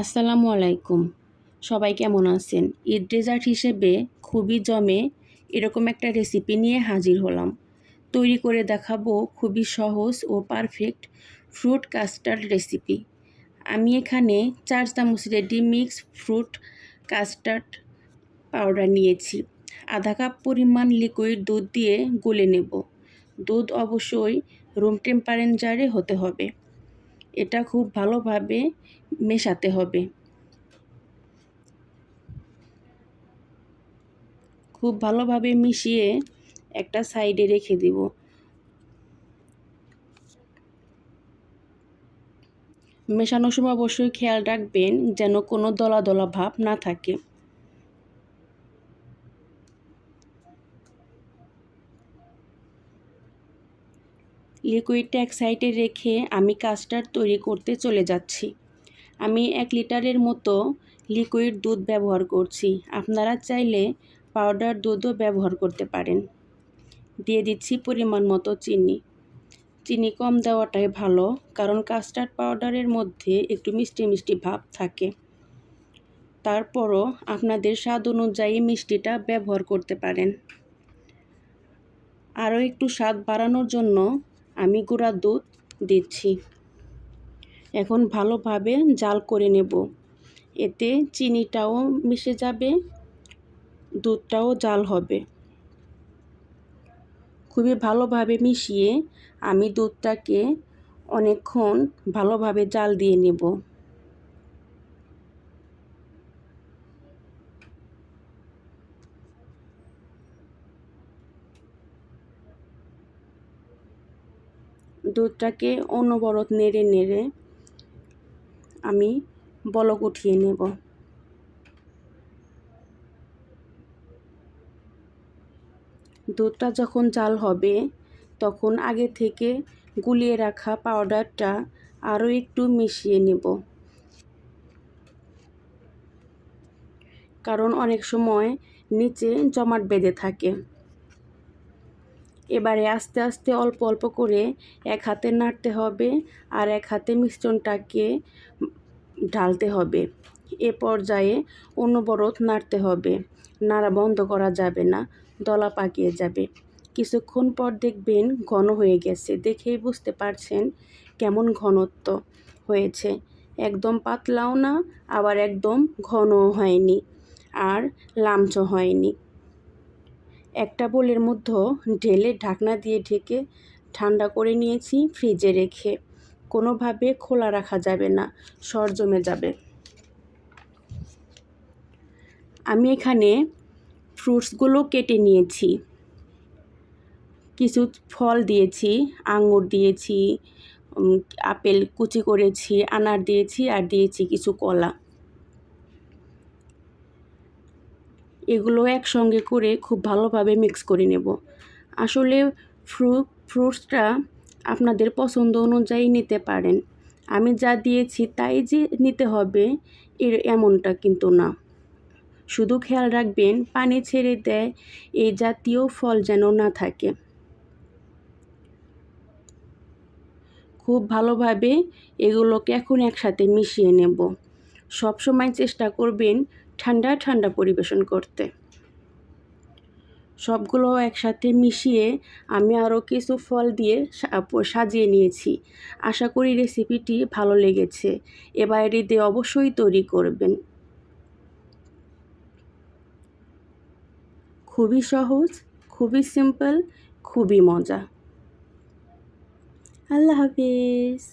আসসালামু আলাইকুম। সবাই কেমন আছেন? ঈদ ডেজার্ট হিসেবে খুবই জমে এরকম একটা রেসিপি নিয়ে হাজির হলাম। তৈরি করে দেখাবো খুবই সহজ ও পারফেক্ট ফ্রুট কাস্টার্ড রেসিপি। আমি এখানে 4 চামচ ready mix fruit custard powder নিয়েছি। আধা কাপ পরিমাণ লিকুইড দুধ দিয়ে গুলে নেব। দুধ অবশ্যই রুম টেম্পারেচারে হতে হবে। এটা খুব ভালোভাবে মেশাতে হবে। খুব ভালোভাবে মিশিয়ে একটা সাইডে রেখে দিব। মেশানোর সময় অবশ্যই খেয়াল রাখবেন যেন কোনো দলা দলা ভাব না থাকে। লিকুইডটা এক সাইডে রেখে আমি কাস্টার্ড তৈরি করতে চলে যাচ্ছি। আমি 1 লিটারের মতো লিকুইড দুধ ব্যবহার করছি। আপনারা চাইলে পাউডার দুধও ব্যবহার করতে পারেন। দিয়ে দিচ্ছি পরিমাণ মতো চিনি। চিনি কম দেওয়াটাই ভালো, কারণ কাস্টার্ড পাউডারের মধ্যে একটু মিষ্টি মিষ্টি ভাব থাকে। তারপরও আপনাদের স্বাদ অনুযায়ী মিষ্টিটা ব্যবহার করতে পারেন। আরও একটু স্বাদ বাড়ানোর জন্য আমি গুঁড়া দুধ দিচ্ছি। এখন ভালোভাবে জাল করে নেব। এতে চিনিটাও মিশে যাবে, দুধটাও জাল হবে। খুবই ভালোভাবে মিশিয়ে আমি দুধটাকে অনেকক্ষণ ভালোভাবে জাল দিয়ে নেব। দুধটাকে অনবরত নেড়ে নেড়ে আমি বলক উঠিয়ে নেব। দুধটা যখন জাল হবে তখন আগে থেকে গুলিয়ে রাখা পাউডারটা আরও একটু মিশিয়ে নেব, কারণ অনেক সময় নিচে জমাট বেঁধে থাকে। এবারে আস্তে আস্তে অল্প অল্প করে এক হাতে নাড়তে হবে আর এক হাতে মিশ্রণটাকে ঢালতে হবে। এ পর্যায়ে অনবরত নাড়তে হবে, নাড়া বন্ধ করা যাবে না, দলা পাকিয়ে যাবে। কিছুক্ষণ পর দেখবেন ঘন হয়ে গেছে। দেখেই বুঝতে পারছেন কেমন ঘনত্ব হয়েছে। একদম পাতলাও না, আবার একদম ঘনও হয়নি, আর লামচও হয়নি। একটা বোলের মধ্যে ঢেলে ঢাকনা দিয়ে ঢেকে ঠান্ডা করে নিয়েছি ফ্রিজে রেখে। কোনোভাবে খোলা রাখা যাবে না, সর জমে যাবে। আমি এখানে ফ্রুটসগুলো কেটে নিয়েছি। কিছু ফল দিয়েছি, আঙুর দিয়েছি, আপেল কুচি করেছি, আনার দিয়েছি, আর দিয়েছি কিছু কলা। এগুলো একসঙ্গে করে খুব ভালোভাবে মিক্স করে নেব। আসলে ফ্রুটসটা আপনাদের পছন্দ অনুযায়ী নিতে পারেন। আমি যা দিয়েছি তাই যে নিতে হবে এমনটা কিন্তু না। শুধু খেয়াল রাখবেন পানি ছেড়ে দেয় এই জাতীয় ফল যেন না থাকে। খুব ভালোভাবে এগুলোকে এখন একসাথে মিশিয়ে নেব। সবসময় চেষ্টা করবেন ঠান্ডা ঠান্ডা পরিবেশন করতে। সবগুলো একসাথে মিশিয়ে আমি আরও কিছু ফল দিয়ে সাজিয়ে নিয়েছি। আশা করি রেসিপিটি ভালো লেগেছে। এবার এটি অবশ্যই তৈরি করবেন। খুবই সহজ, খুবই সিম্পল, খুবই মজা। আল্লাহ হাফেজ।